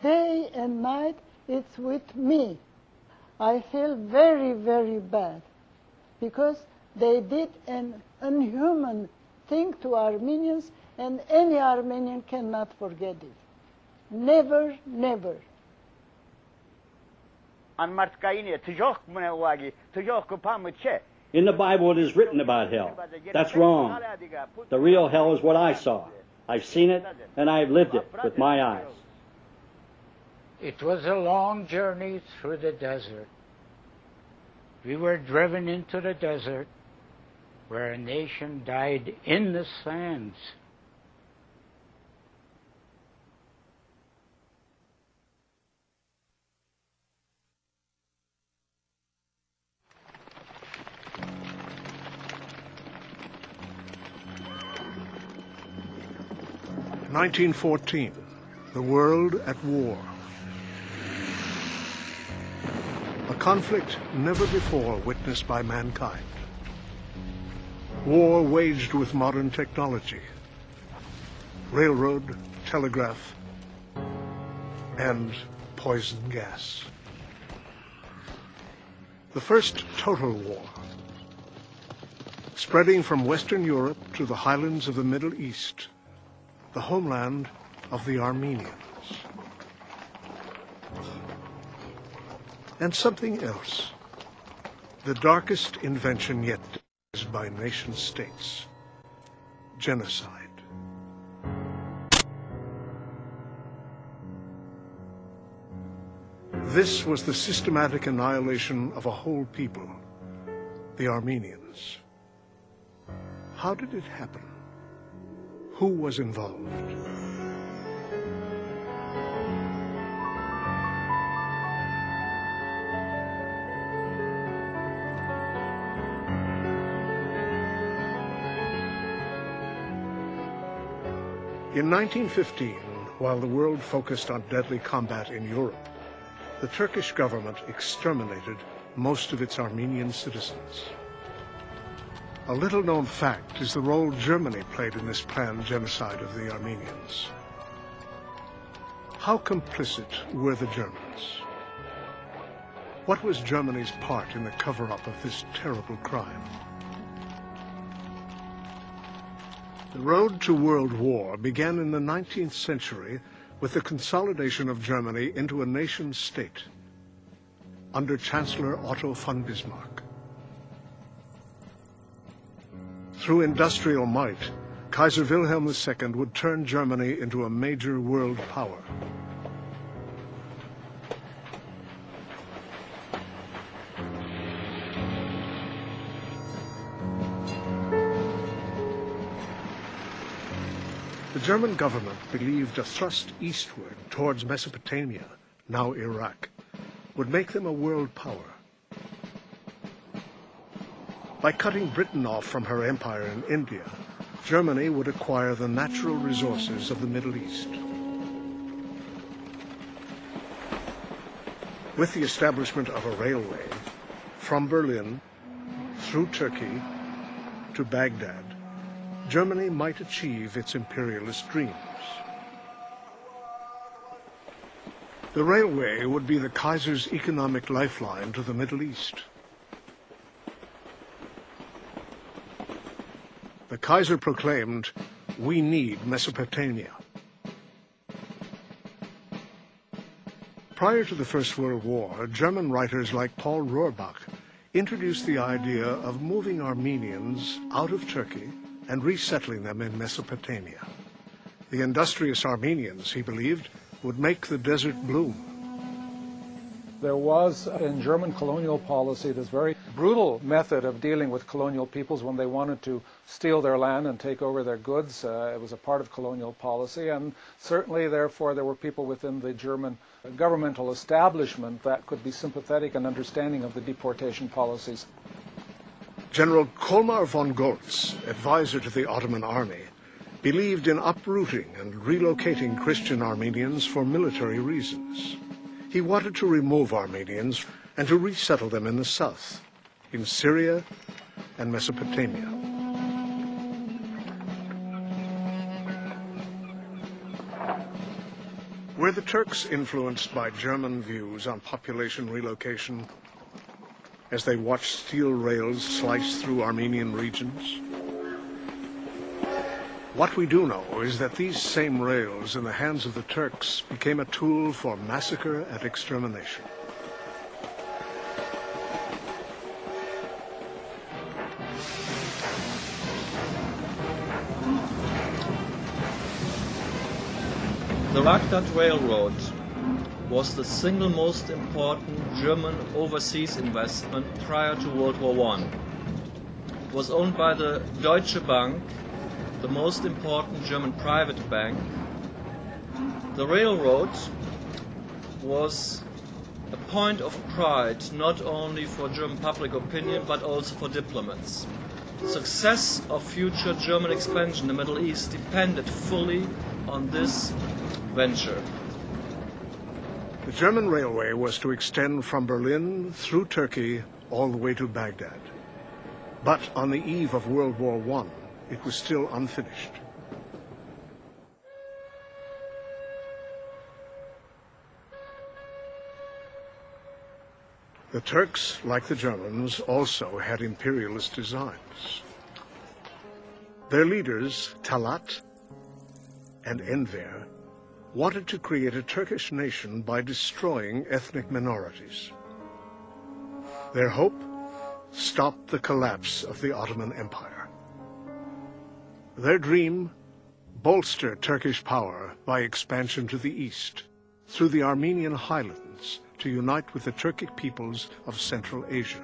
Day and night it's with me. I feel very, very bad because they did an inhuman thing to Armenians, and any Armenian cannot forget it. Never, never. In the Bible it is written about hell. That's wrong. The real hell is what I saw. I've seen it, and I've lived it with my eyes. It was a long journey through the desert. We were driven into the desert where a nation died in the sands. In 1914, the world at war. A conflict never before witnessed by mankind. War waged with modern technology, railroad, telegraph, and poison gas. The first total war, spreading from Western Europe to the highlands of the Middle East, the homeland of the Armenians. And something else, the darkest invention yet devised by nation states, genocide. This was the systematic annihilation of a whole people, the Armenians. How did it happen? Who was involved? In 1915, while the world focused on deadly combat in Europe, the Turkish government exterminated most of its Armenian citizens. A little-known fact is the role Germany played in this planned genocide of the Armenians. How complicit were the Germans? What was Germany's part in the cover-up of this terrible crime? The road to world war began in the 19th century with the consolidation of Germany into a nation-state under Chancellor Otto von Bismarck. Through industrial might, Kaiser Wilhelm II would turn Germany into a major world power. The German government believed a thrust eastward towards Mesopotamia, now Iraq, would make them a world power. By cutting Britain off from her empire in India, Germany would acquire the natural resources of the Middle East. With the establishment of a railway from Berlin through Turkey to Baghdad, Germany might achieve its imperialist dreams. The railway would be the Kaiser's economic lifeline to the Middle East. The Kaiser proclaimed, "We need Mesopotamia." Prior to the First World War, German writers like Paul Rohrbach introduced the idea of moving Armenians out of Turkey and resettling them in Mesopotamia. The industrious Armenians, he believed, would make the desert bloom. There was, in German colonial policy, this very brutal method of dealing with colonial peoples when they wanted to steal their land and take over their goods. It was a part of colonial policy, and certainly, therefore, there were people within the German governmental establishment that could be sympathetic and understanding of the deportation policies. General Kolmar von Goltz, advisor to the Ottoman army, believed in uprooting and relocating Christian Armenians for military reasons. He wanted to remove Armenians and to resettle them in the south, in Syria and Mesopotamia. Were the Turks influenced by German views on population relocation as they watched steel rails slice through Armenian regions? What we do know is that these same rails in the hands of the Turks became a tool for massacre and extermination. The Baghdad Railroad was the single most important German overseas investment prior to World War I. It was owned by the Deutsche Bank, the most important German private bank. The railroad was a point of pride not only for German public opinion but also for diplomats. Success of future German expansion in the Middle East depended fully on this venture. The German railway was to extend from Berlin through Turkey all the way to Baghdad. But on the eve of World War I, it was still unfinished. The Turks, like the Germans, also had imperialist designs. Their leaders, Talat and Enver, wanted to create a Turkish nation by destroying ethnic minorities. Their hope? Stop the collapse of the Ottoman Empire. Their dream? Bolster Turkish power by expansion to the east, through the Armenian highlands, to unite with the Turkic peoples of Central Asia.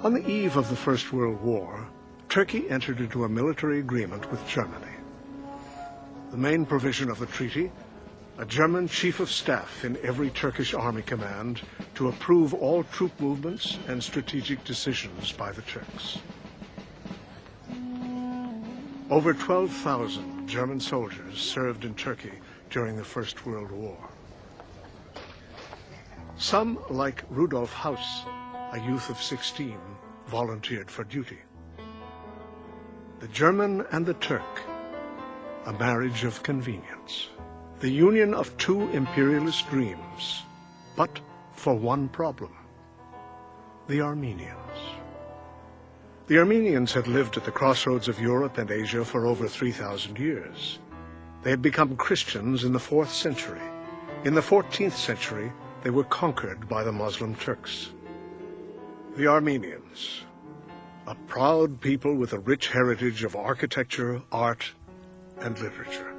On the eve of the First World War, Turkey entered into a military agreement with Germany. The main provision of the treaty, a German chief of staff in every Turkish army command to approve all troop movements and strategic decisions by the Turks. Over 12,000 German soldiers served in Turkey during the First World War. Some, like Rudolf Hauss, a youth of 16, volunteered for duty. The German and the Turk, a marriage of convenience. The union of two imperialist dreams, but for one problem: the Armenians. The Armenians had lived at the crossroads of Europe and Asia for over 3,000 years. They had become Christians in the 4th century. In the 14th century, they were conquered by the Muslim Turks. The Armenians, a proud people with a rich heritage of architecture, art, and literature.